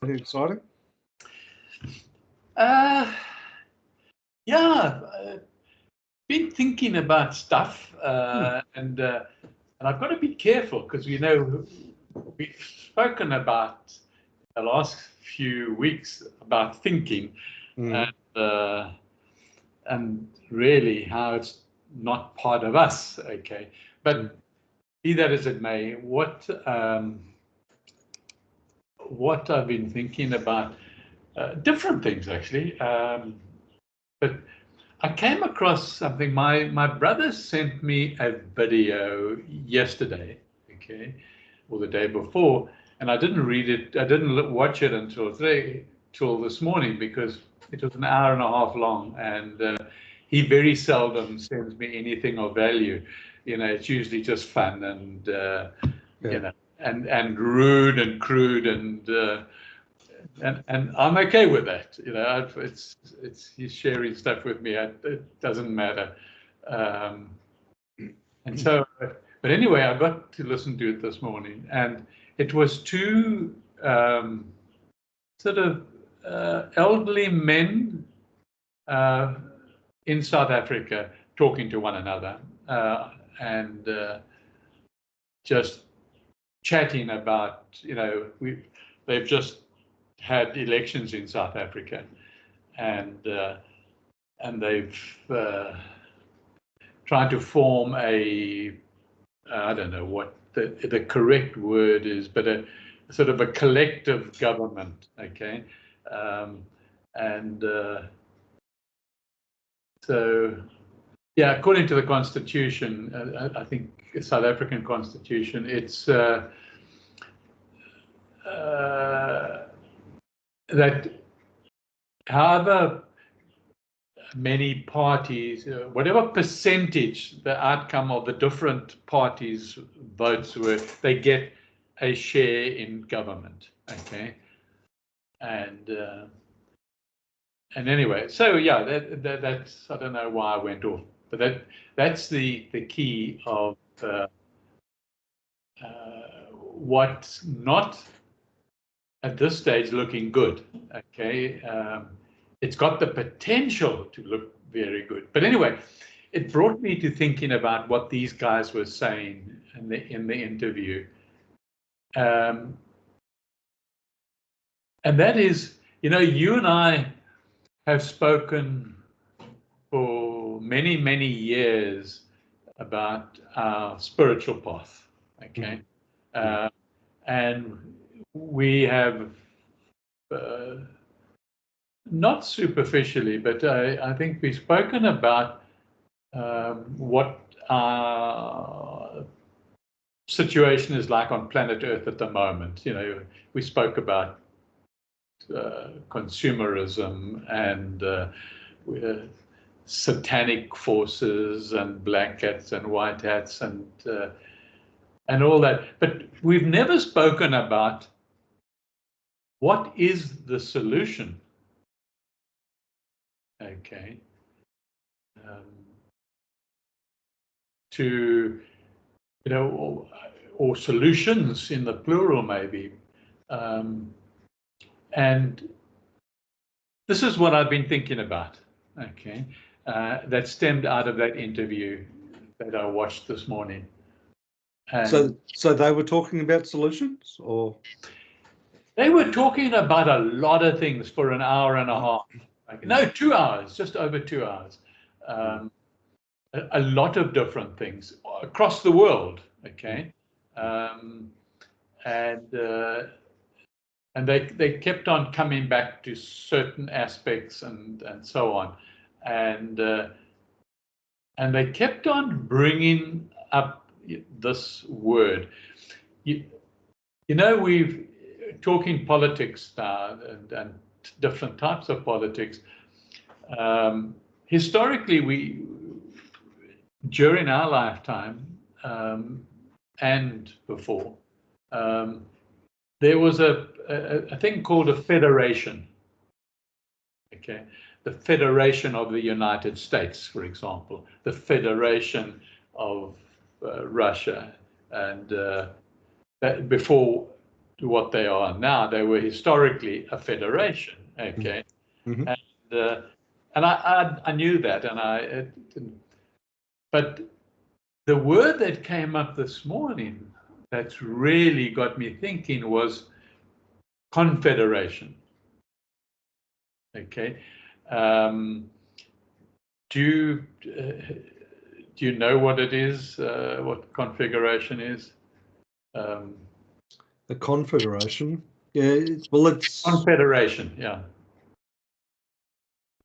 Anything exciting? Yeah, been thinking about stuff, and I've got to be careful because we've spoken about the last few weeks about thinking, and really how it's not part of us. Okay, but be that as it may, what I've been thinking about, different things actually, but I came across something. My brother sent me a video yesterday, okay, or the day before, and I didn't read it. I didn't watch it until this morning, because it was an hour and a half long, and he very seldom sends me anything of value. It's usually just fun and and rude and crude, and I'm okay with that. It's he's sharing stuff with me. It doesn't matter. And so, but anyway, I got to listen to it this morning, and it was two sort of elderly men in South Africa talking to one another, and just chatting about, they've just had elections in South Africa, and they've tried to form I don't know what the correct word is, but a sort of a collective government, okay, and so yeah, according to the Constitution, I think South African Constitution, it's that however many parties, whatever percentage the outcome of the different parties' votes were, they get a share in government. Okay, and anyway, so yeah, that's, I don't know why I went off, but that's the key of what's not at this stage looking good. Okay, it's got the potential to look very good, but anyway, it brought me to thinking about what these guys were saying in the interview, and that is, you and I have spoken for many, many years about our spiritual path, okay? And we have, not superficially, but I think we've spoken about what our situation is like on planet Earth at the moment. We spoke about consumerism and satanic forces and black hats and white hats and all that, but we've never spoken about what is the solution. Okay, to or solutions in the plural maybe, and this is what I've been thinking about. Okay, that stemmed out of that interview that I watched this morning. And so they were talking about solutions, or they were talking about a lot of things for an hour and a half. No, 2 hours, just over 2 hours. A lot of different things across the world. Okay, and they kept on coming back to certain aspects and so on, and they kept on bringing up this word. We've talking politics now and different types of politics. Historically, during our lifetime and before, there was a thing called a federation. Okay, the Federation of the United States, for example, the Federation of Russia, and that before to what they are now. They were historically a federation, okay? Mm-hmm. And I knew that, but the word that came up this morning that's really got me thinking was Confederation. Okay, do you know what it is? What Confederation is? The Confederation. Yeah. Well, it's Confederation. Yeah.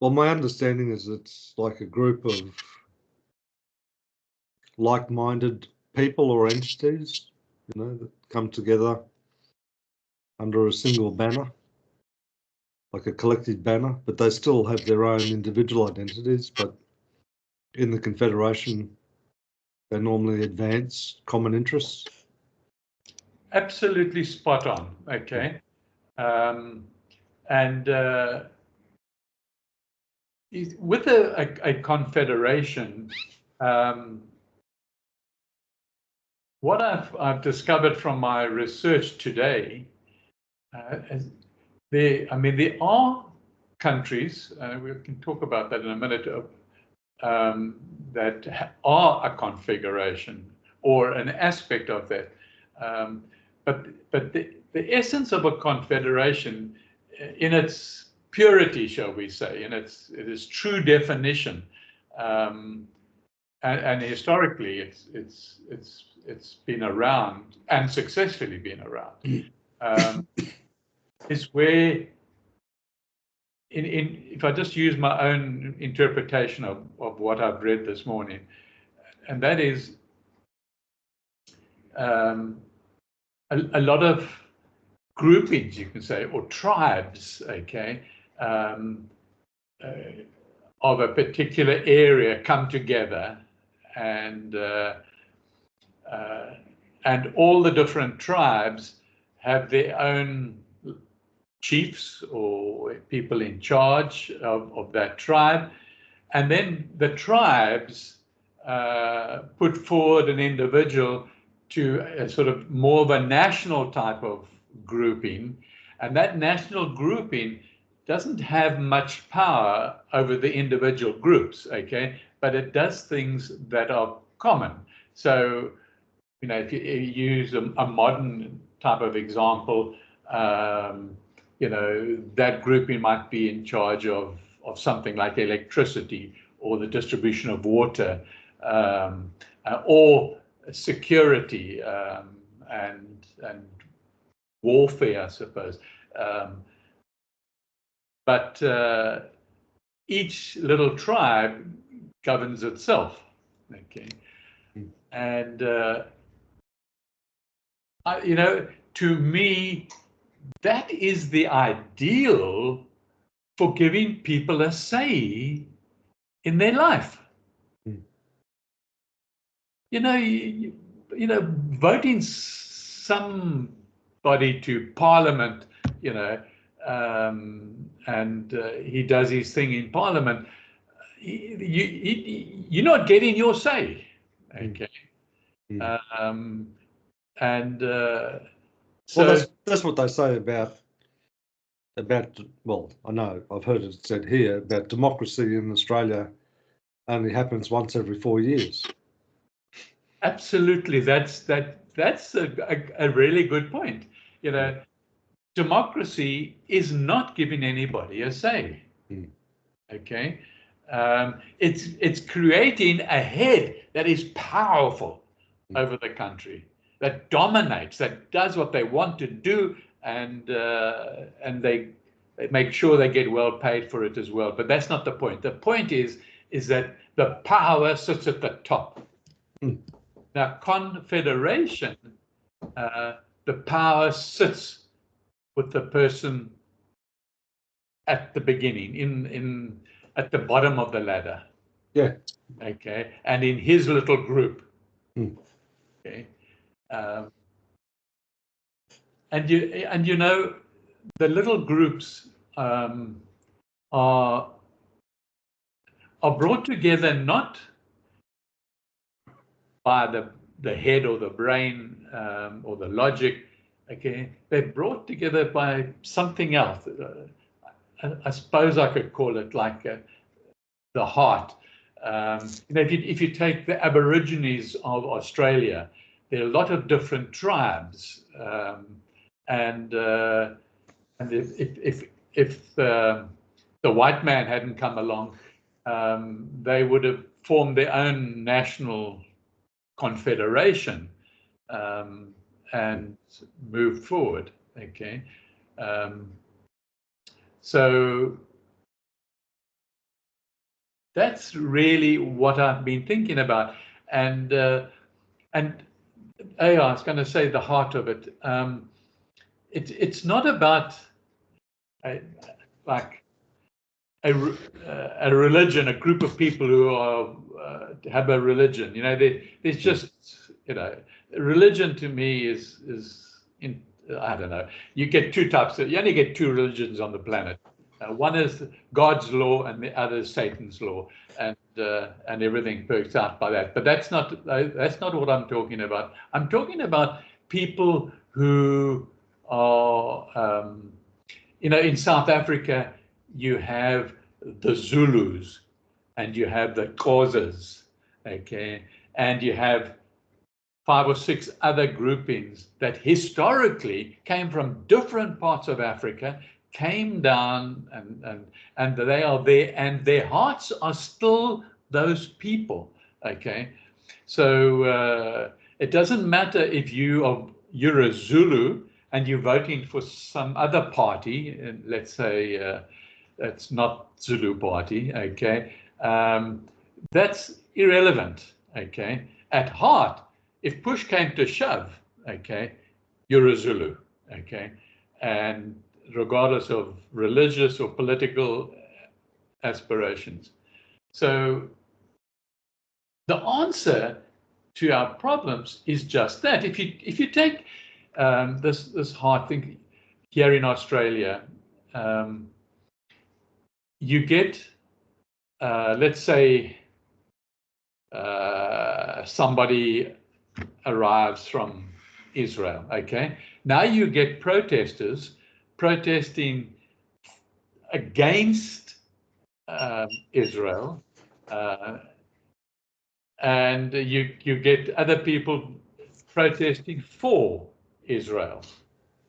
Well, my understanding is it's like a group of like-minded people or entities, that come together under a single banner, like a collective banner, but they still have their own individual identities. But in the Confederation, they normally advance common interests. Absolutely spot on. Okay. And with a confederation, what I've discovered from my research today, there are countries, we can talk about that in a minute, that are a configuration or an aspect of that. But the essence of a confederation, in its purity, shall we say, in its true definition, and historically, it's been around and successfully been around, is where, if I just use my own interpretation of what I've read this morning, and that is a lot of groupings, you can say, or tribes, okay, of a particular area come together, and all the different tribes have their own chiefs or people in charge of that tribe, and then the tribes put forward an individual to a sort of more of a national type of grouping, and that national grouping doesn't have much power over the individual groups, okay, but it does things that are common. So, if you use a modern type of example, that grouping might be in charge of something like electricity or the distribution of water, or security, and warfare, I suppose. But each little tribe governs itself, okay? And to me, that is the ideal for giving people a say in their life. Voting somebody to Parliament, and he does his thing in Parliament, you're not getting your say, okay? So well, that's what they say about. Well, I know I've heard it said here about democracy in Australia only happens once every 4 years. Absolutely, that's a really good point. Democracy is not giving anybody a say. Okay, it's creating a head that is powerful over the country, that dominates, that does what they want to do, and they make sure they get well paid for it as well. But that's not the point. The point is that the power sits at the top. Now, confederation, the power sits with the person at the beginning, at the bottom of the ladder. Yeah. Okay, and in his little group. Okay, and the little groups are brought together not by the head or the brain, or the logic, Okay, they're brought together by something else. I suppose I could call it like the heart. If you take the Aborigines of Australia, there are a lot of different tribes, and if the white man hadn't come along, they would have formed their own national confederation and moved forward. Okay, so that's really what I've been thinking about, and I was going to say the heart of it. It's not about like a religion, a group of people who are have a religion. There's just religion to me is I don't know. You get two types. You only get two religions on the planet. One is God's law, and the other is Satan's law, and everything works out by that. But that's not what I'm talking about. I'm talking about people who are, in South Africa, you have the Zulus, and you have the Xhosas, okay, and you have 5 or 6 other groupings that historically came from different parts of Africa, came down, and they are there, and their hearts are still those people. Okay, so it doesn't matter if you're a Zulu and you're voting for some other party, and let's say that's not Zulu party. Okay, that's irrelevant. Okay, at heart, if push came to shove, okay, you're a Zulu. Okay, and regardless of religious or political aspirations. So the answer to our problems is just that. If you take this hard thing here in Australia, you get, let's say, somebody arrives from Israel. Okay, now you get protesters protesting against Israel, and you get other people protesting for Israel,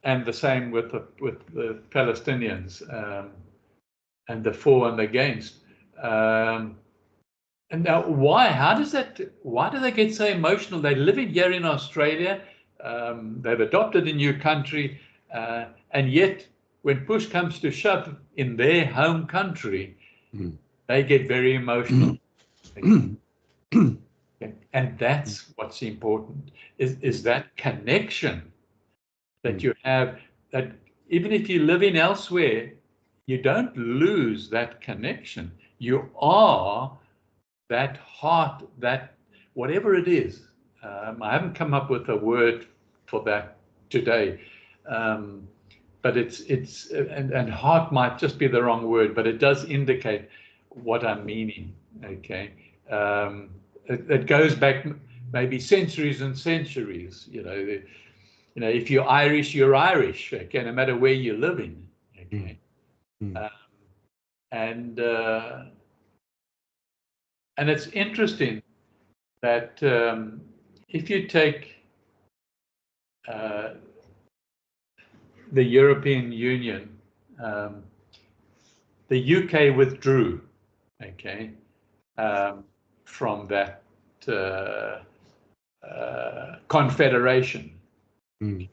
and the same with the Palestinians, and the for and against. And now, why do they get so emotional? They're living here in Australia. They've adopted a new country, and yet when push comes to shove in their home country, they get very emotional. And that's what's important, is that connection that you have, that even if you're living elsewhere, you don't lose that connection. You are that heart, that whatever it is. I haven't come up with a word for that today, but it's and heart might just be the wrong word, but it does indicate what I'm meaning. Okay, it goes back maybe centuries and centuries. If you're Irish, you're Irish. Okay, no matter where you're living. Okay, and it's interesting that if you take the European Union, the UK withdrew, okay, from that Confederation, and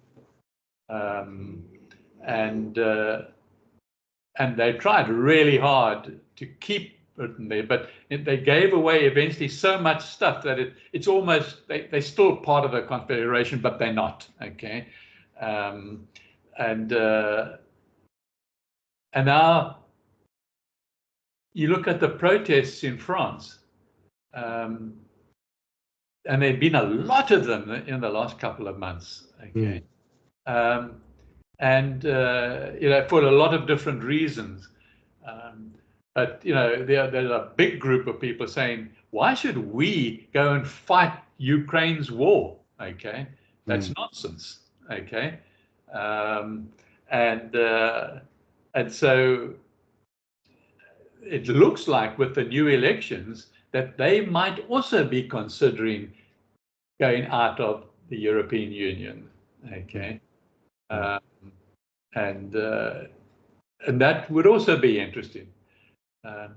they tried really hard to keep Britain there, but they gave away eventually so much stuff that it's almost they're still part of the Confederation, but they're not. Okay, and now you look at the protests in France, and there've been a lot of them in the last couple of months. Okay, and for a lot of different reasons. But there's a big group of people saying, why should we go and fight Ukraine's war? Okay, that's nonsense. Okay, And so it looks like with the new elections that they might also be considering going out of the European Union. Okay, and that would also be interesting. But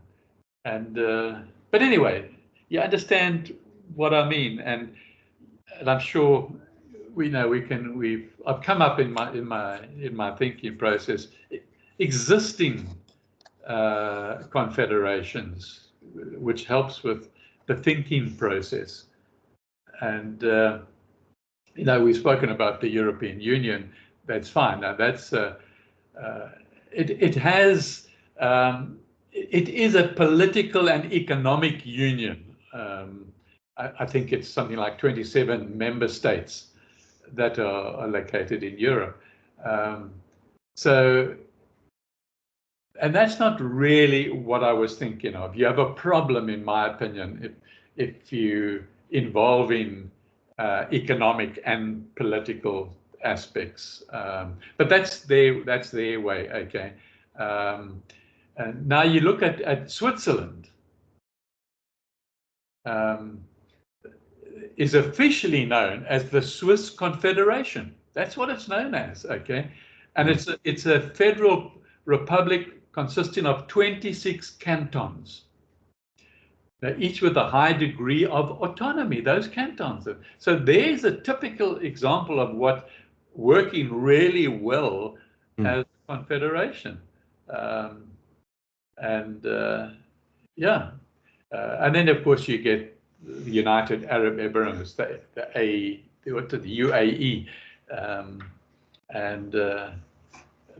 anyway, you understand what I mean, and I'm sure I've come up in my thinking process existing confederations, which helps with the thinking process. And we've spoken about the European Union. That's fine. Now that's it is a political and economic union. I think it's something like 27 member states that are located in Europe. And that's not really what I was thinking of. You have a problem, in my opinion, if you involve in economic and political aspects. But that's their way, okay. And now you look at Switzerland. Is officially known as the Swiss Confederation. That's what it's known as, okay? And it's a federal republic consisting of 26 cantons, each with a high degree of autonomy, those cantons. So there's a typical example of what working really well as a confederation. And then of course you get the United Arab Emirates, the UAE, and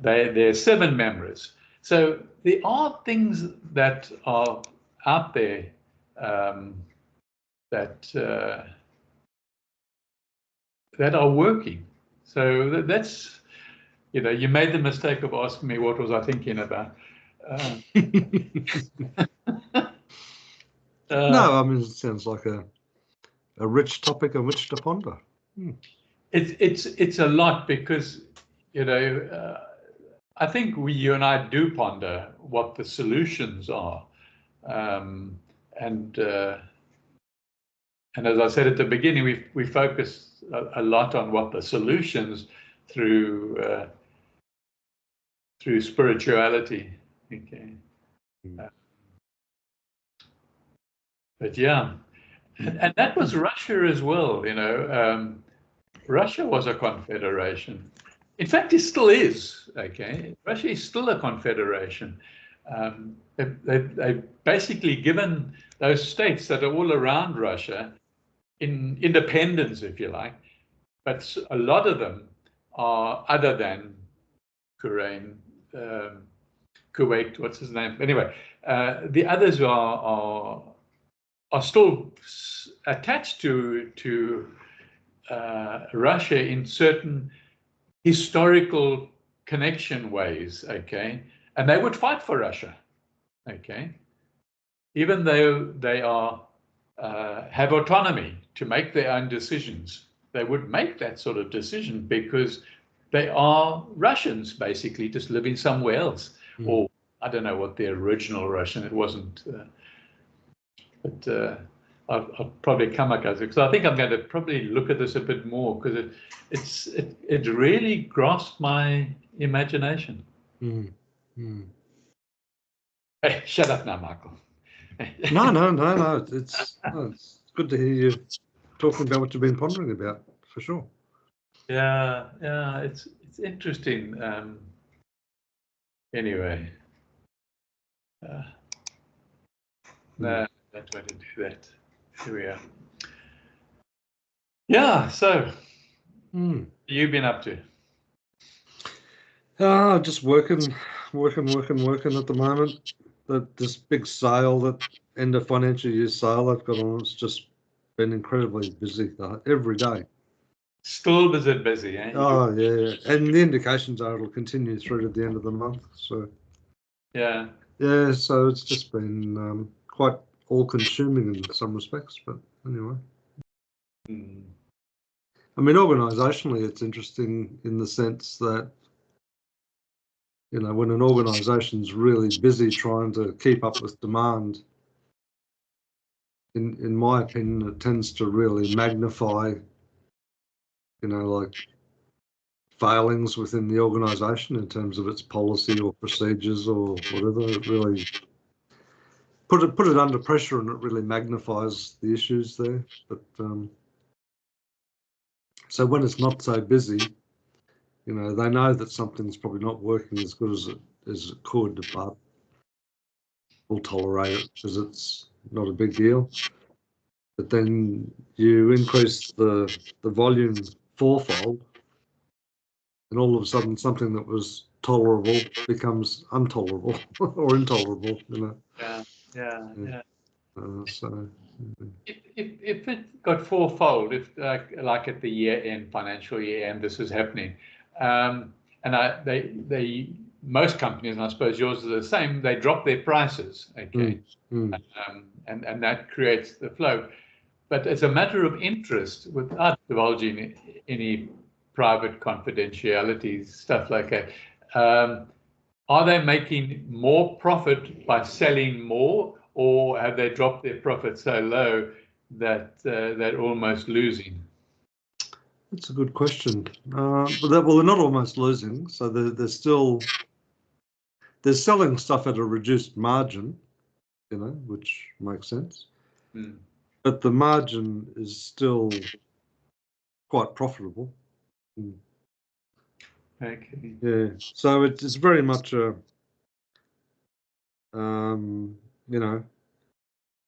there are 7 members. So there are things that are out there that are working. So that's, you made the mistake of asking me what was I thinking about. No, I mean, it sounds like a rich topic on which to ponder. It's a lot because, I think you and I do ponder what the solutions are. And as I said at the beginning, we focus a lot on what the solutions through spirituality. Okay. But yeah, and that was Russia as well. Russia was a confederation. In fact, it still is. Okay, Russia is still a confederation. They've basically given those states that are all around Russia in independence, if you like, but a lot of them are other than Kuwait. What's his name? Anyway, the others are still attached to Russia in certain historical connection ways, okay? And they would fight for Russia, okay? Even though they have autonomy to make their own decisions, they would make that sort of decision because they are Russians, basically, just living somewhere else. Or I don't know what their original Russian, it wasn't, but I'll probably come across it, because I think I'm going to probably look at this a bit more, because it really grasped my imagination. Hey, shut up now, Michael. No. It's good to hear you talking about what you've been pondering about, for sure. Yeah, it's interesting. Anyway, no, I don't want to do that. Here we are. Yeah, so what you've been up to? Just working at the moment. This big sale, that end of financial year sale I've got on, it's just been incredibly busy every day. Still busy, eh? Oh yeah, and the indications are it'll continue through to the end of the month. So yeah, so it's just been quite all-consuming in some respects, but anyway. I mean, organisationally, it's interesting in the sense that, you know, when an organisation's really busy trying to keep up with demand, in my opinion, it tends to really magnify, you know, like failings within the organisation in terms of its policy or procedures or whatever. It really put it under pressure, and it really magnifies the issues there. But so when it's not so busy, you know, they know that something's probably not working as good as it could, but we'll tolerate it because it's not a big deal. But then you increase the volume fourfold, and all of a sudden something that was tolerable becomes intolerable or intolerable, you know. Yeah. So If it got fourfold, if like at the year end, financial year end, this is happening, and they most companies, and I suppose yours is the same, they drop their prices, okay, and that creates the flow. But as a matter of interest, without divulging any private confidentiality stuff like that, are they making more profit by selling more, or have they dropped their profit so low that they're almost losing? that's a good question. Well, they're not almost losing, so they're selling stuff at a reduced margin, you know, which makes sense. But the margin is still quite profitable. Okay. Yeah, so it's very much a you know,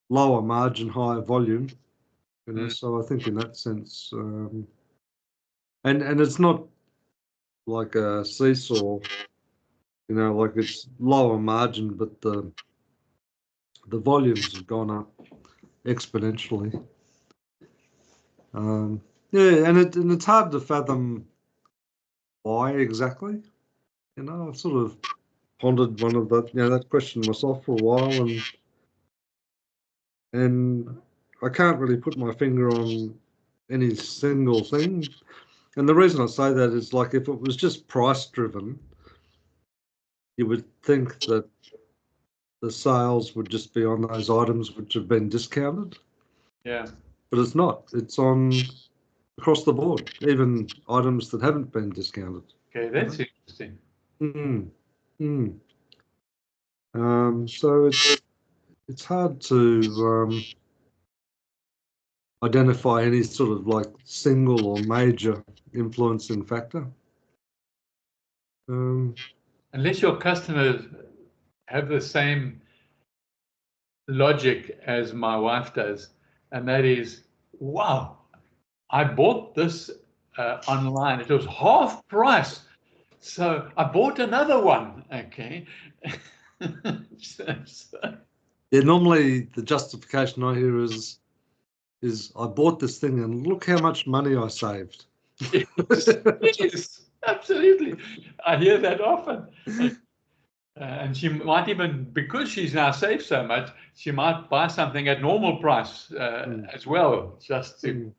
lower margin, higher volume, you know. So I think in that sense, and it's not like a seesaw, you know, like it's lower margin, but the volumes have gone up exponentially. Yeah, and it's hard to fathom why exactly. You know, I've sort of pondered that question myself for a while, and I can't really put my finger on any single thing. And the reason I say that is, like, if it was just price driven, you would think that the sales would just be on those items which have been discounted. Yeah. But it's not. It's on across the board, even items that haven't been discounted. Okay, that's interesting. So it's hard to identify any sort of like single or major influencing factor. Unless your customers have the same logic as my wife does, and that is, wow, I bought this online. It was half price, so I bought another one. Okay. Yeah, normally the justification I hear is I bought this thing and look how much money I saved. Yes, absolutely. I hear that often. And she might even, because she's now saved so much, she might buy something at normal price as well, just to,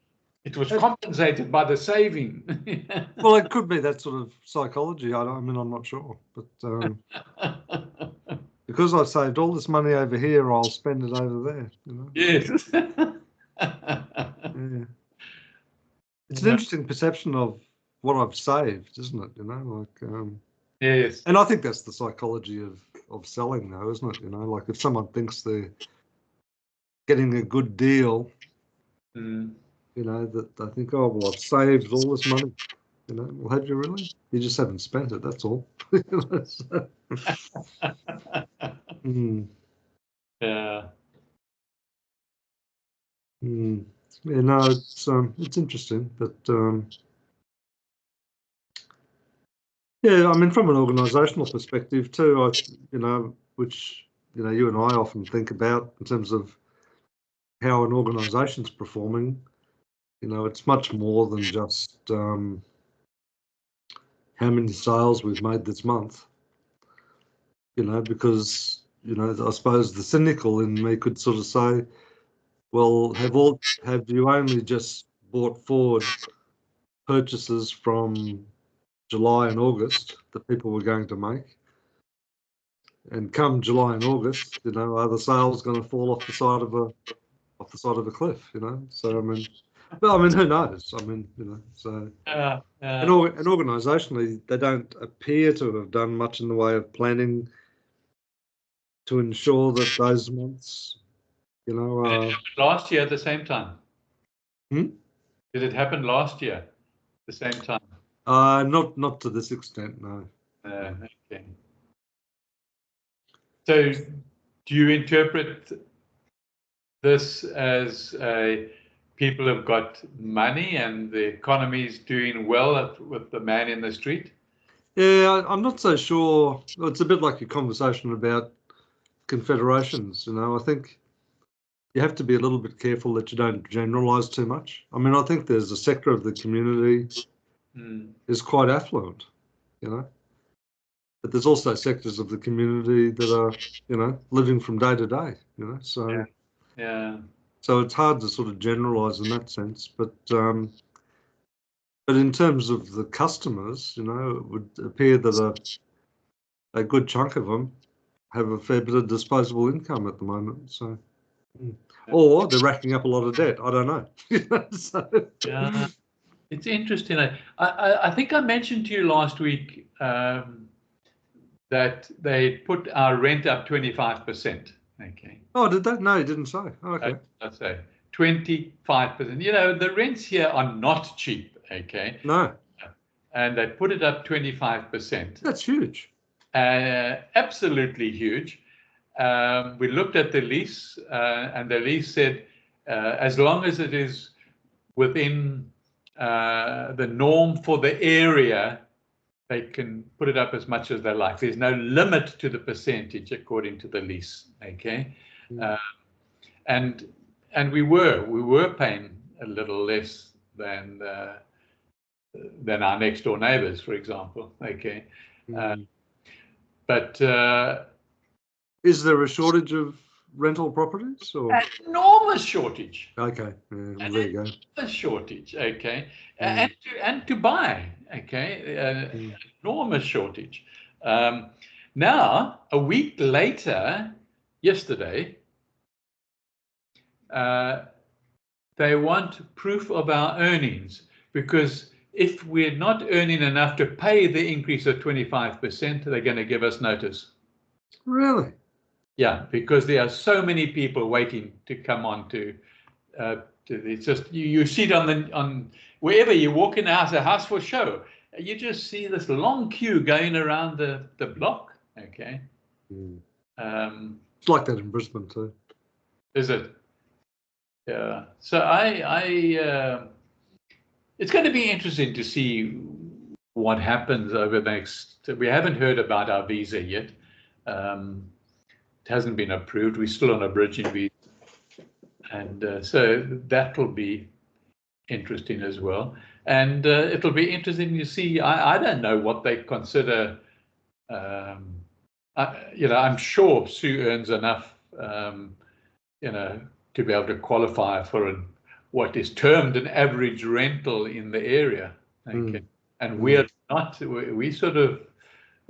it was compensated by the saving. Well, it could be that sort of psychology. I mean, I'm not sure, but because I saved all this money over here, I'll spend it over there. You know? Yes. Yeah. It's an interesting perception of what I've saved, isn't it? You know, like yes. And I think that's the psychology of selling, though, isn't it? You know, like if someone thinks they're getting a good deal, you know, that they think, oh, well, I've saved all this money. You know, well, have you really? You just haven't spent it. That's all. Yeah. Yeah, no, it's interesting, but yeah, I mean, from an organisational perspective too, you know, which you and I often think about in terms of how an organisation's performing. You know, it's much more than just how many sales we've made this month. You know, because I suppose the cynical in me could sort of say, well, have you only just brought forward purchases from July and August that people were going to make. And come July and August, are the sales going to fall off the side of a cliff? So who knows? So and organisationally, they don't appear to have done much in the way of planning to ensure that those months, Did it happen last year at the same time? Hmm? Did it happen last year at the same time? Not to this extent, no. Okay. So, do you interpret this as people have got money and the economy's doing well with the man in the street? Yeah, I'm not so sure. It's a bit like a conversation about confederations. I think you have to be a little bit careful that you don't generalise too much. I think there's a sector of the community is quite affluent, but there's also sectors of the community that are, living from day to day, so yeah. So it's hard to sort of generalise in that sense, but in terms of the customers, it would appear that a good chunk of them have a fair bit of disposable income at the moment. So, or they're racking up a lot of debt. I don't know. Yeah, it's interesting. I think I mentioned to you last week that they put our rent up 25%. Okay. Oh, did they? No, you didn't say. Oh, okay. I'd say 25%. The rents here are not cheap. Okay. No. And they put it up 25%. That's huge. Absolutely huge. We looked at the lease, and the lease said as long as it is within the norm for the area, they can put it up as much as they like. There's no limit to the percentage according to the lease. Okay, and we were paying a little less than our next door neighbours, for example. Okay, but is there a shortage of rental properties? Or enormous shortage? Okay, well, there you go. Enormous shortage. Okay, and to buy. Okay, enormous shortage. Now, a week later, yesterday, they want proof of our earnings, because if we're not earning enough to pay the increase of 25%, they're going to give us notice. Really? Yeah, because there are so many people waiting to come on to it's just you see it on wherever you walk in a house for show, you just see this long queue going around the block. Okay. It's like that in Brisbane too. Is it? Yeah. So it's going to be interesting to see what happens over the next. We haven't heard about our visa yet. It hasn't been approved. We're still on a bridging visa, and so that will be interesting as well. And it'll be interesting to see. I don't know what they consider. I'm sure Sue earns enough, to be able to qualify for what is termed an average rental in the area. Okay, and we're not. We sort of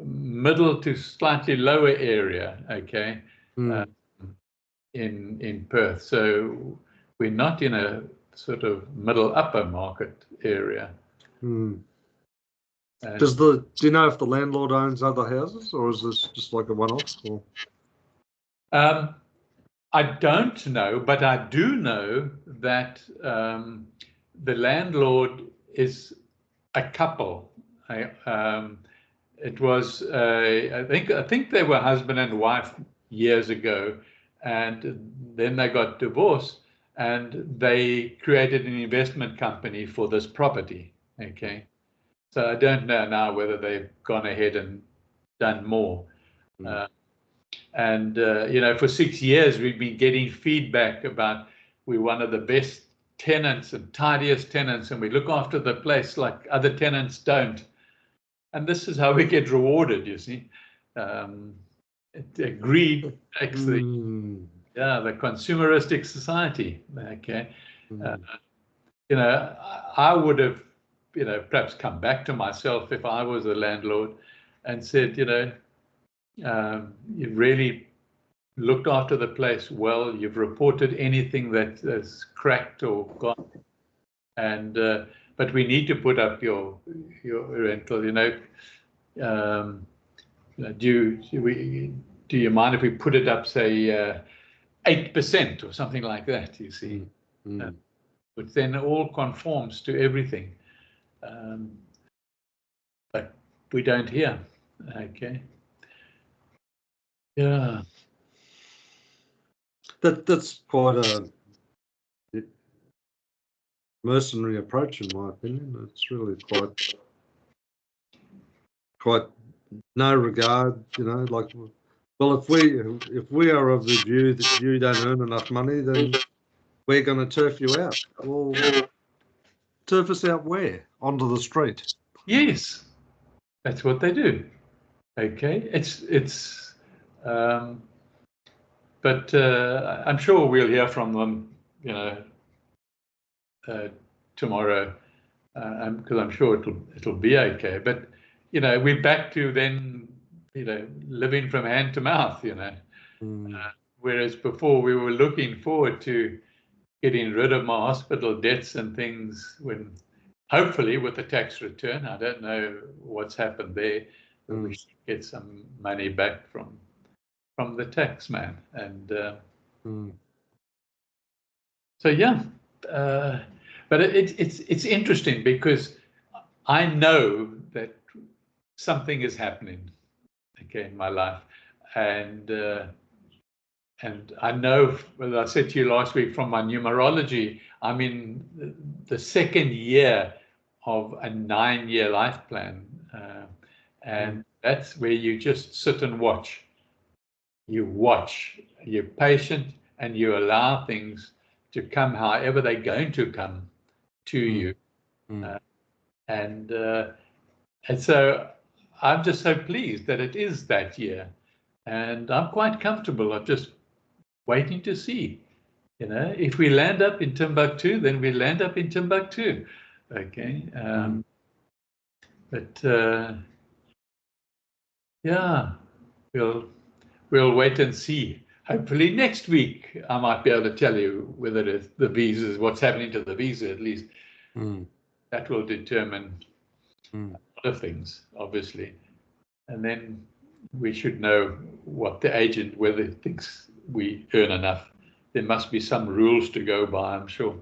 middle to slightly lower area. Okay, in Perth, so we're not in a sort of middle upper market area. Do you know if the landlord owns other houses, or is this just like a one-off? I don't know, but I do know that the landlord is a couple. It was I think they were husband and wife years ago, and then they got divorced, and they created an investment company for this property. Okay. So I don't know now whether they've gone ahead and done more. For 6 years, we've been getting feedback about we're one of the best tenants and tidiest tenants, and we look after the place like other tenants don't. And this is how we get rewarded, you see. Greed makes the consumeristic society. Okay. I would have perhaps come back to myself if I was a landlord and said, you've really looked after the place well. You've reported anything that has cracked or gone, and but we need to put up your rental. Do you mind if we put it up, say 8% or something like that? You see, which then all conforms to everything, but we don't hear. Okay. Yeah. That's quite a mercenary approach, in my opinion. It's really quite no regard, like, well, if we are of the view that you don't earn enough money, then we're going to turf you out. Well, turf us out where? Onto the street? Yes, that's what they do. Okay, but I'm sure we'll hear from them, tomorrow, because I'm sure it'll be okay. But we're back to then, living from hand to mouth, whereas before we were looking forward to getting rid of my hospital debts and things when, hopefully, with the tax return. I don't know what's happened there, but we should get some money back from the tax man. And so, yeah, but it's interesting because I know that something is happening, okay, in my life, and I know, as I said to you last week, from my numerology, I'm in the second year of a 9-year life plan, and that's where you just sit and watch. You watch, you're patient, and you allow things to come however they're going to come to you. And so I'm just so pleased that it is that year, and I'm quite comfortable. I'm just waiting to see. If we land up in Timbuktu, then we land up in Timbuktu. Okay. But yeah, we'll wait and see. Hopefully next week I might be able to tell you whether it's the visas, what's happening to the visa at least. That will determine a lot of things, obviously. And then we should know what the agent, whether he thinks we earn enough. There must be some rules to go by, I'm sure.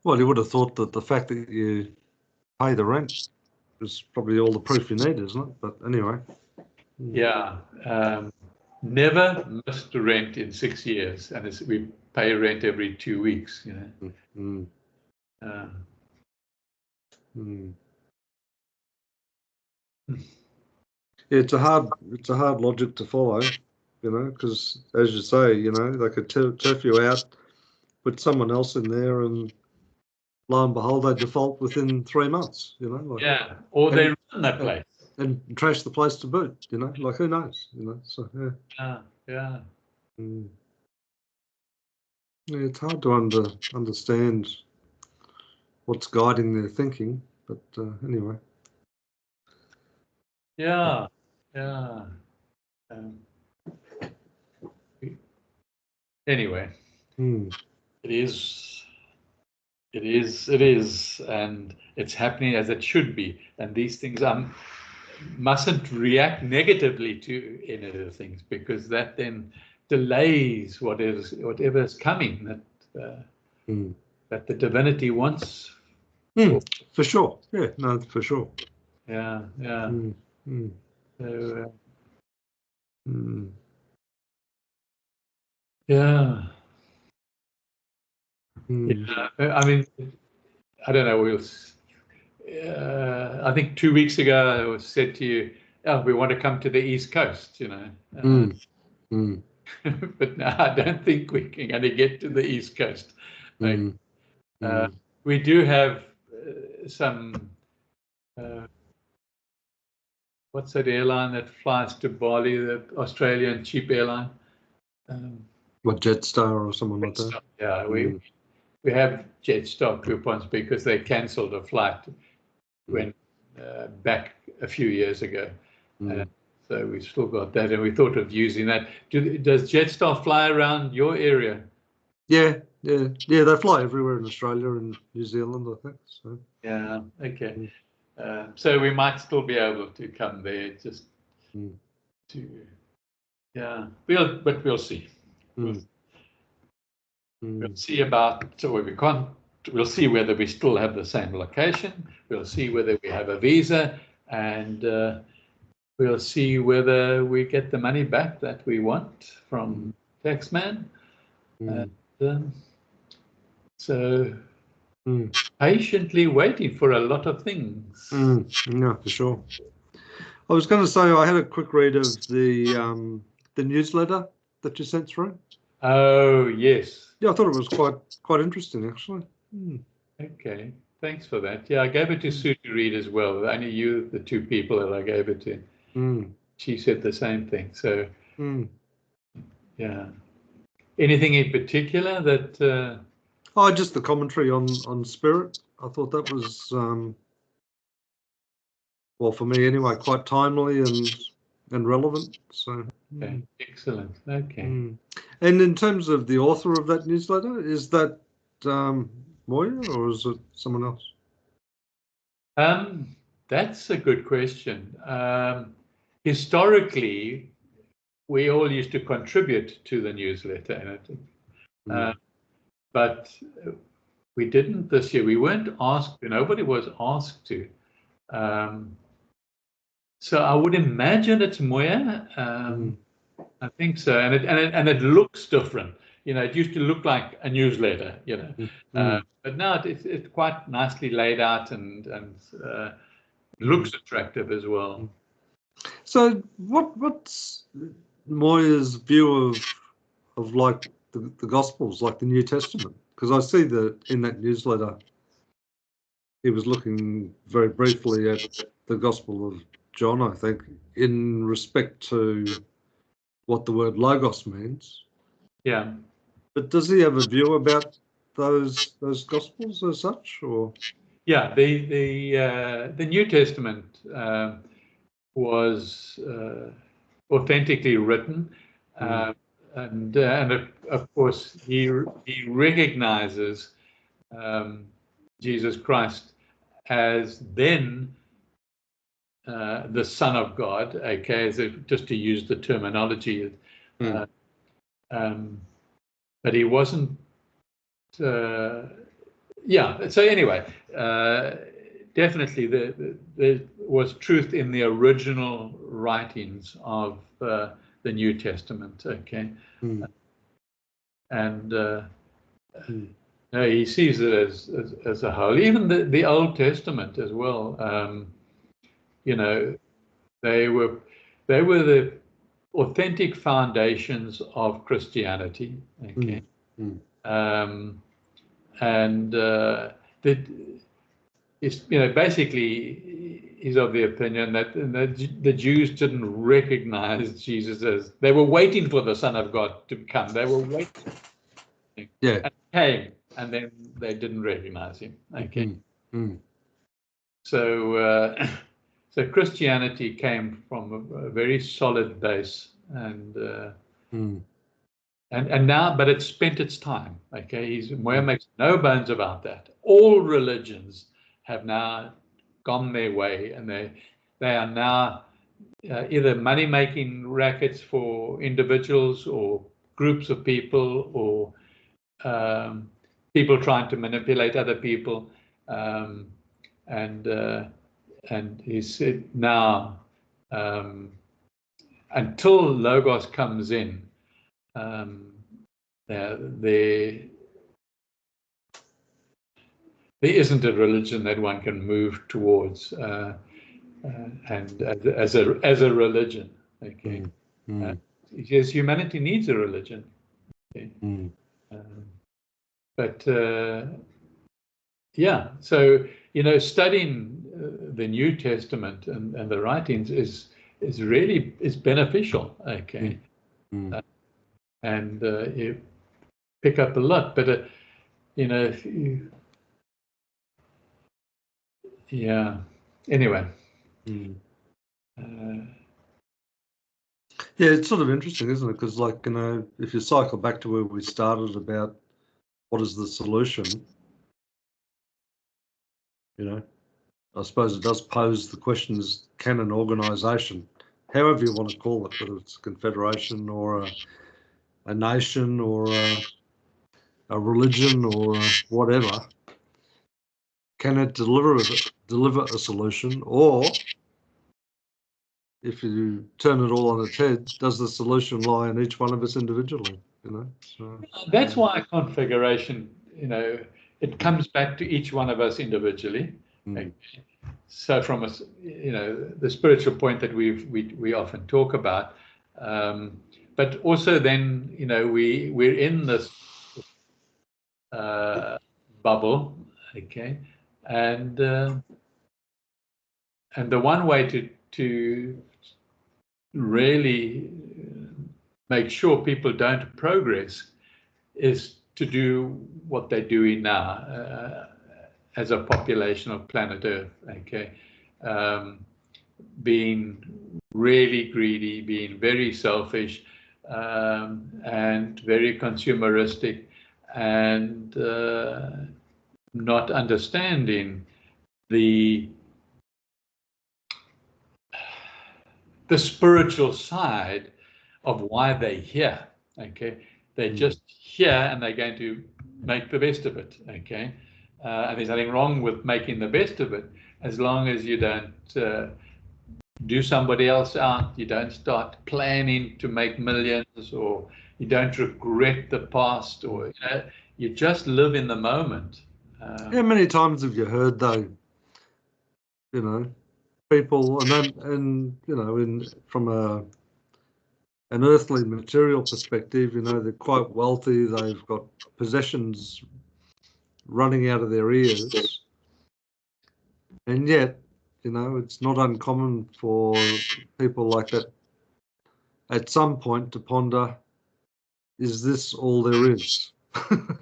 Well, you would have thought that the fact that you pay the rent is probably all the proof you need, isn't it? But anyway. Yeah. Never missed rent in 6 years, and we pay rent every 2 weeks. Yeah, it's a hard logic to follow, because as you say, they could turf you out, put someone else in there, and lo and behold, they default within 3 months. Yeah, or they run that place and trash the place to boot. Like, who knows? So yeah. Yeah. Yeah, it's hard to understand what's guiding their thinking, but anyway. Yeah. Anyway, it is, and it's happening as it should be. And these things mustn't react negatively to any of the things, because that then delays whatever is coming that the divinity wants. For sure. Yeah, no, for sure. Yeah. So, yeah. I mean, I don't know. I think 2 weeks ago I said to you, "Oh, we want to come to the East Coast," But now I don't think we're going to get to the East Coast. We do have some. What's that airline that flies to Bali? The Australian cheap airline. What, Jetstar or someone like that? Yeah, we have Jetstar coupons because they cancelled a flight when back a few years ago. So we still got that, and we thought of using that. Does Jetstar fly around your area? Yeah. They fly everywhere in Australia and New Zealand, I think. So. Yeah. Okay. So we might still be able to come there, just to. Yeah. But we'll see. We'll see about. So we can't. We'll see whether we still have the same location. We'll see whether we have a visa, and we'll see whether we get the money back that we want from Taxman. So patiently waiting for a lot of things. Yeah, for sure. I was going to say I had a quick read of the newsletter that you sent through. Oh yes. Yeah, I thought it was quite interesting actually. Okay, thanks for that. Yeah, I gave it to Sue to read as well. Only you, the two people that I gave it to. She said the same thing. So yeah. Anything in particular that? Oh, just the commentary on spirit. I thought that was well, for me anyway, quite timely and relevant. So okay, excellent. Okay. And in terms of the author of that newsletter, is that Moya or is it someone else? That's a good question. Historically, we all used to contribute to the newsletter, but we didn't this year. We weren't asked. Nobody was asked to. So I would imagine it's Moya. I think so, and it looks different. It used to look like a newsletter. But now it's quite nicely laid out and looks attractive as well. So what's Moya's view of like the Gospels, like the New Testament? Because I see that in that newsletter, he was looking very briefly at the Gospel of John, I think, in respect to what the word logos means. Yeah. But does he have a view about those Gospels as such, or? Yeah, the New Testament was authentically written, and of course he recognizes Jesus Christ as then the Son of God. Okay, just to use the terminology, but he wasn't. Yeah. So anyway, definitely there was truth in the original writings of the New Testament. Okay, and no, he sees it as a whole. Even the Old Testament as well. They were the authentic foundations of Christianity. Okay. And basically he's of the opinion that the Jews didn't recognize Jesus as, they were waiting for the Son of God to come. They were waiting. Yeah. And he came, and then they didn't recognize him. Okay. So Christianity came from a very solid base, and now, but it's spent its time. Okay, Moya makes no bones about that. All religions have now gone their way, and they are now either money-making rackets for individuals or groups of people, or people trying to manipulate other people. And he said now, until Logos comes in, there isn't a religion that one can move towards, and as a religion. Okay, because humanity needs a religion. Okay? But yeah, so studying the New Testament and the writings is really beneficial. Okay, and you pick up a lot. But you know, if you, yeah. Anyway. Yeah, it's sort of interesting, isn't it? Because, like, you know, if you cycle back to where we started about what is the solution, you know, I suppose it does pose the question: is can an organisation, however you want to call it, whether it's a confederation or a nation or a religion or whatever, can it deliver a solution, or if you turn it all on its head, does the solution lie in each one of us individually? You know, so, that's why configuration, you know, it comes back to each one of us individually. Okay. So from a, you know, the spiritual point that we often talk about, but also then, you know, we're in this bubble, okay, and the one way to really make sure people don't progress is to do what they're doing now as a population of planet Earth, okay, being really greedy, being very selfish, and very consumeristic, and not understanding the spiritual side of why they're here. Okay, they're just here and they're going to make the best of it. Okay, and there's nothing wrong with making the best of it, as long as you don't do somebody else out, you don't start planning to make millions, or you don't regret the past, or you know, you just live in the moment. how many times have you heard, though, you know, people and you know, from an earthly material perspective, you know, they're quite wealthy, they've got possessions running out of their ears, and yet, you know, it's not uncommon for people like that at some point to ponder, is this all there is?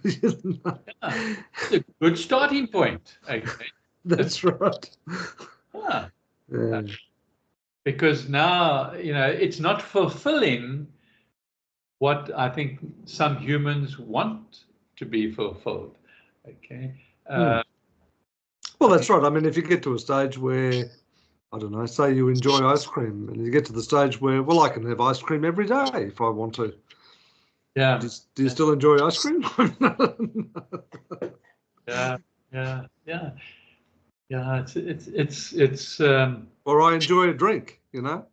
You know? Yeah, it's a good starting point. Okay. That's right. Yeah. Yeah. Because now, you know, it's not fulfilling what I think some humans want to be fulfilled. Okay. Well, that's right. I mean, if you get to a stage where, I don't know, say you enjoy ice cream, and you get to the stage where, well, I can have ice cream every day if I want to. Yeah. Do you still enjoy ice cream? Yeah. Yeah. Yeah. Yeah. It's. Or I enjoy a drink, you know,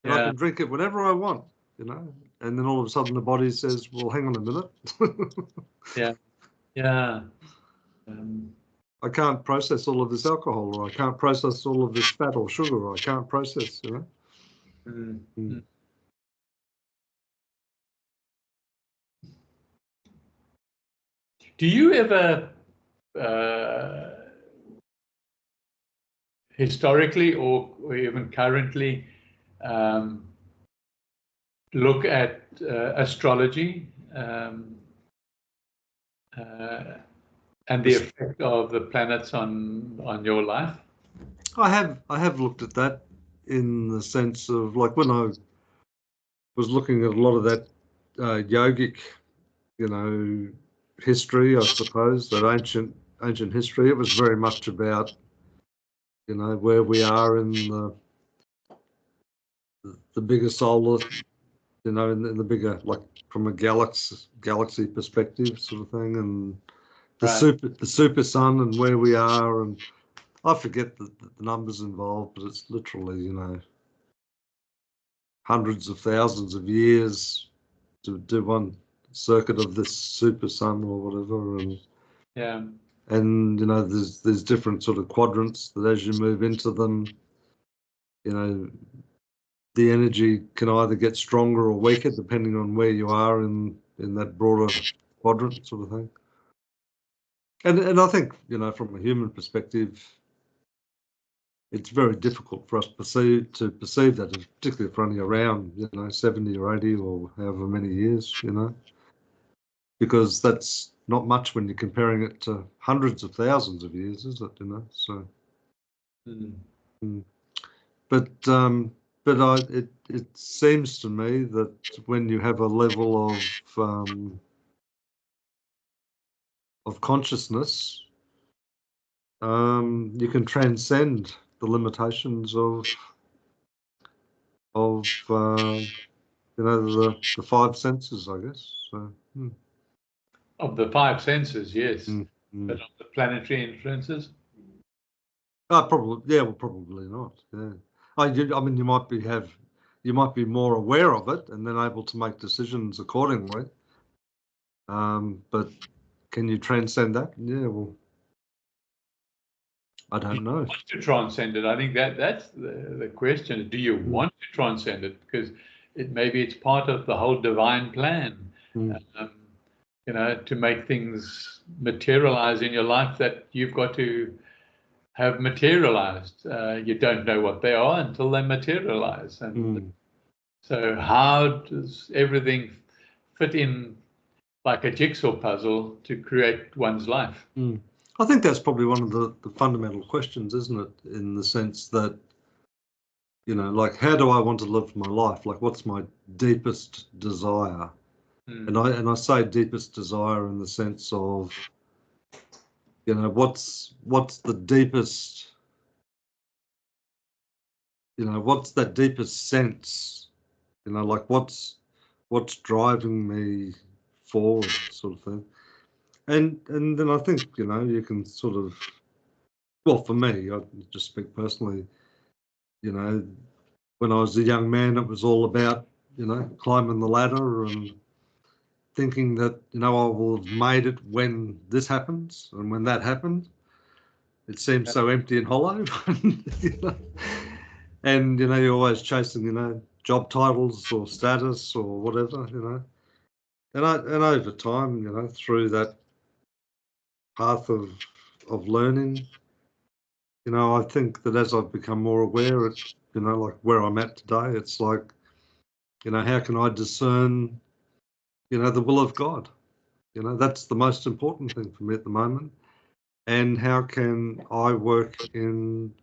and I Yeah. can drink it whenever I want, you know, and then all of a sudden the body says, well, hang on a minute. Yeah. Yeah. I can't process all of this alcohol, or I can't process all of this fat or sugar, or I can't process, you know. Do you ever, historically or even currently, look at astrology and the effect of the planets on your life? I have looked at that in the sense of, like, when I was looking at a lot of that yogic, you know, history, I suppose, that ancient history, it was very much about, you know, where we are in the bigger solar, you know, in the bigger, like, from a galaxy perspective, sort of thing, and the super sun and where we are, and I forget the numbers involved, but it's literally, you know, hundreds of thousands of years to do one circuit of this super sun or whatever, and Yeah. And you know, there's different sort of quadrants that as you move into them, you know, the energy can either get stronger or weaker depending on where you are in that broader quadrant, sort of thing. And I think, you know, from a human perspective, it's very difficult for us to perceive that, particularly if we're only around, you know, 70 or 80 or however many years, you know, because that's not much when you're comparing it to hundreds of thousands of years, is it? You know, so. But it seems to me that when you have a level of consciousness, you can transcend the limitations of you know, the five senses, I guess. So, Of the five senses, yes. But of the planetary influences? Probably, yeah, well, probably not. Yeah, I mean, you might be more aware of it and then able to make decisions accordingly. But can you transcend that? Yeah, well, I don't know. Want to transcend it? I think that's the question. Do you want to transcend it? Because maybe it's part of the whole divine plan. You know, to make things materialize in your life that you've got to have materialized. You don't know what they are until they materialize. And so how does everything fit in like a jigsaw puzzle to create one's life? I think that's probably one of the fundamental questions, isn't it? In the sense that, you know, like, how do I want to live my life? Like, what's my deepest desire? And I say deepest desire in the sense of, you know, what's the deepest, you know, what's that deepest sense, you know, like what's driving me forward, sort of thing. And then I think, you know, you can sort of, well, for me, I just speak personally, you know, when I was a young man, it was all about, you know, climbing the ladder and thinking that, you know, I will have made it when this happens, and when that happened, it seems so empty and hollow. You know? And, you know, you're always chasing, you know, job titles or status or whatever, you know. And over time, you know, through that path of learning, you know, I think that as I've become more aware, it's, you know, like where I'm at today, it's like, you know, how can I discern, you know, the will of God? You know, that's the most important thing for me at the moment. And how can I work in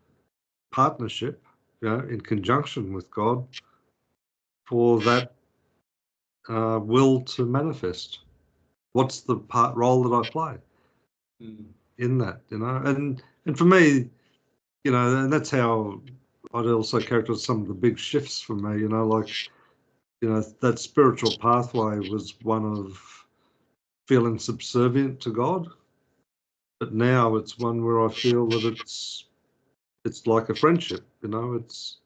partnership, you know, in conjunction with God for that will to manifest? What's the role that I play in that, you know? And for me, you know, and that's how I'd also characterize some of the big shifts for me, you know, like, you know, that spiritual pathway was one of feeling subservient to God. But now it's one where I feel that it's like a friendship, you know, it's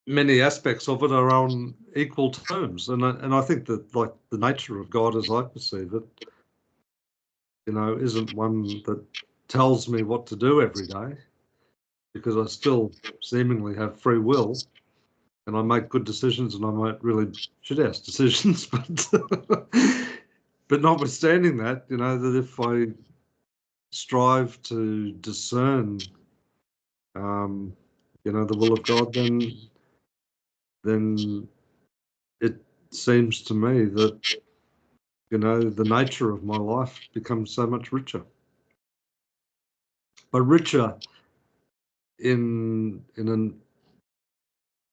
many aspects of it are on equal terms. And I think that, like, the nature of God as I perceive it, you know, isn't one that tells me what to do every day, because I still seemingly have free will and I make good decisions and I make really shit-ass decisions. But notwithstanding that, you know, that if I strive to discern, you know, the will of God, then it seems to me that, you know, the nature of my life becomes so much richer. But richer in a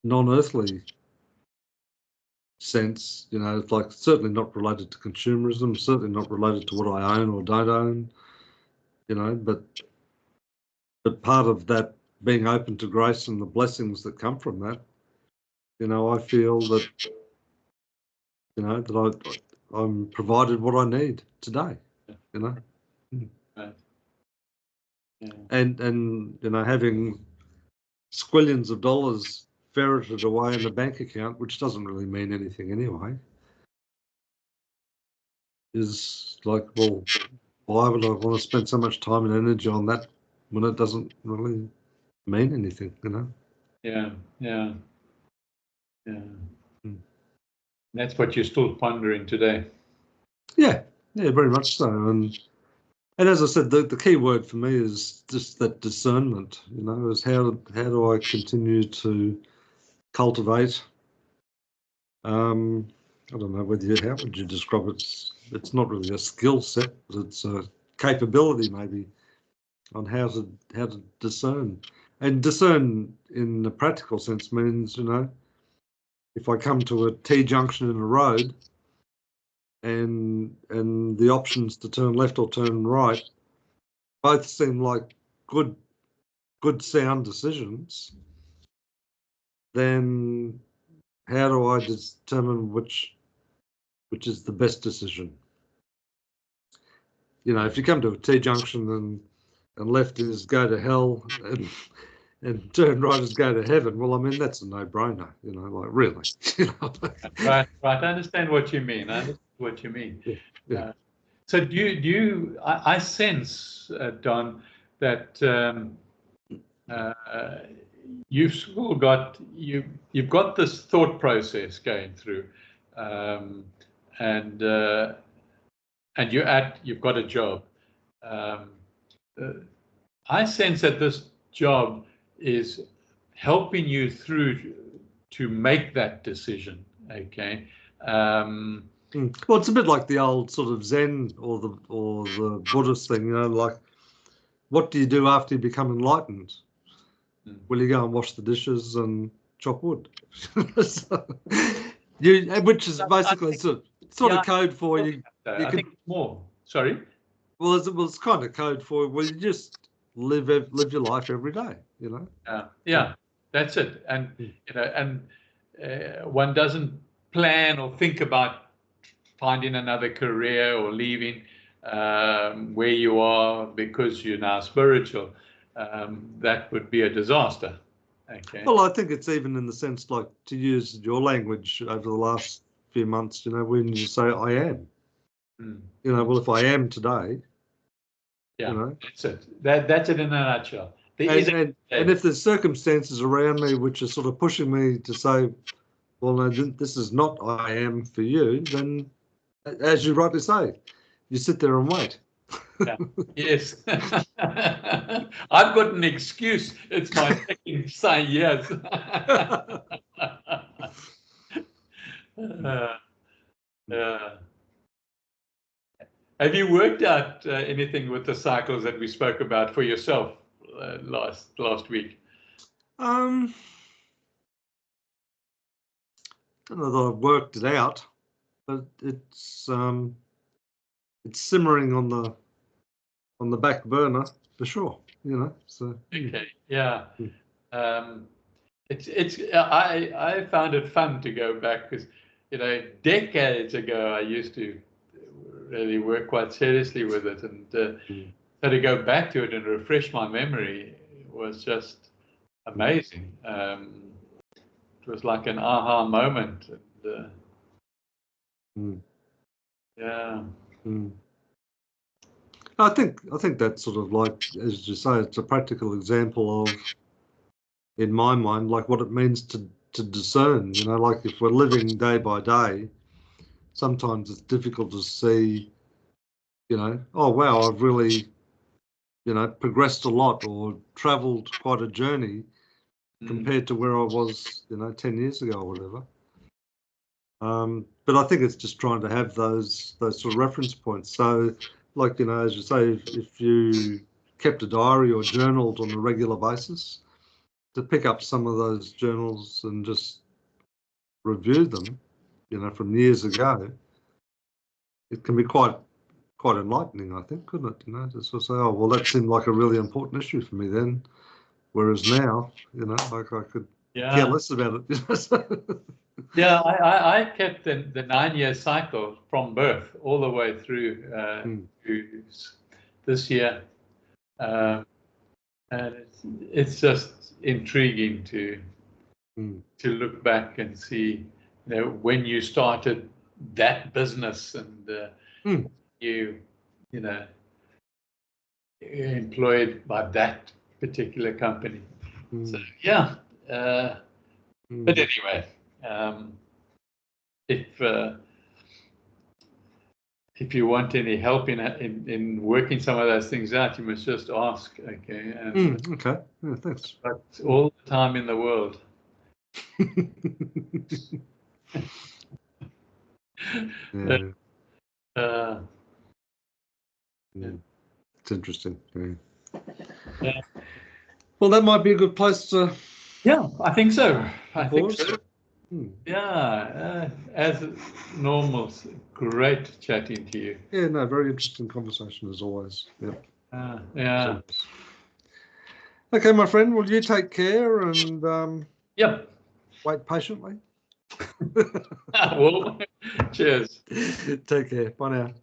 non-earthly sense, you know, it's like certainly not related to consumerism, certainly not related to what I own or don't own, you know, but part of that being open to grace and the blessings that come from that, you know, I feel that, you know, that I'm provided what I need today, you know. Right. Yeah. And you know, having squillions of dollars ferreted away in a bank account, which doesn't really mean anything anyway, is like, well, why would I want to spend so much time and energy on that when it doesn't really mean anything, you know? Yeah. That's what you're still pondering today. Yeah, very much so. And as I said, the key word for me is just that discernment, you know, is how do I continue to cultivate I don't know how would you describe it? It's not really a skill set, but it's a capability maybe on how to discern. And discern in the practical sense means, if I come to a T-junction in a road and the options to turn left or turn right both seem like good sound decisions, then how do I determine which is the best decision? If you come to a T-junction and left is go to hell and turn right is go to heaven, well, I mean, that's a no-brainer, like really. Right. I understand what you mean. Yeah. So do you I sense, Don, that you've still got you've got this thought process going through, and you've got a job. I sense that this job is helping you through to make that decision. Okay. Well, it's a bit like the old sort of Zen or the Buddhist thing, like, what do you do after you become enlightened? Will you go and wash the dishes and chop wood? Which is basically sort of code for you. I think it's more. Sorry. Well, it's kind of code for, well, you just live your life every day, Yeah, that's it. And one doesn't plan or think about finding another career or leaving where you are because you're now spiritual. That would be a disaster. Okay. Well, I think it's even in the sense, like, to use your language over the last few months, when you say I am, well, if I am today, that's it. That's it in a nutshell. And if there's circumstances around me which are sort of pushing me to say, well, no, this is not I am for you, then, as you rightly say, you sit there and wait. Yeah. Yes. I've got an excuse. It's my second say yes. Have you worked out anything with the cycles that we spoke about for yourself last week? I don't know that I've worked it out, but it's simmering on the back burner for sure. So okay, yeah. I found it fun to go back because decades ago I used to really work quite seriously with it, and so to go back to it and refresh my memory was just amazing. It was like an aha moment. And, yeah. I think that's sort of like, as you say, it's a practical example of, in my mind, like what it means to discern. Like if we're living day by day, sometimes it's difficult to see, oh wow, I've really, progressed a lot or travelled quite a journey compared to where I was, 10 years ago or whatever. But I think it's just trying to have those sort of reference points. So, like, as you say, if you kept a diary or journaled on a regular basis, to pick up some of those journals and just review them, from years ago, it can be quite enlightening, I think, couldn't it? To sort of say, oh, well, that seemed like a really important issue for me then, whereas now, like I could care less about it. Yeah, I kept the 9-year cycle from birth all the way through to this year, and it's just intriguing to look back and see, when you started that business and you employed by that particular company. So yeah, but anyway. If you want any help in working some of those things out, you must just ask. Okay. And okay. Yeah, thanks. But all the time in the world. Yeah. Uh, Yeah. It's interesting. Yeah. yeah. Well, that might be a good place to Yeah, I think so. I think pause. so. Hmm. Yeah, as normal, great chatting to you. Yeah, no, very interesting conversation as always. Yeah. Yeah. Okay, my friend. Well, you take care and Yep. wait patiently. Well, cheers. Take care. Bye now.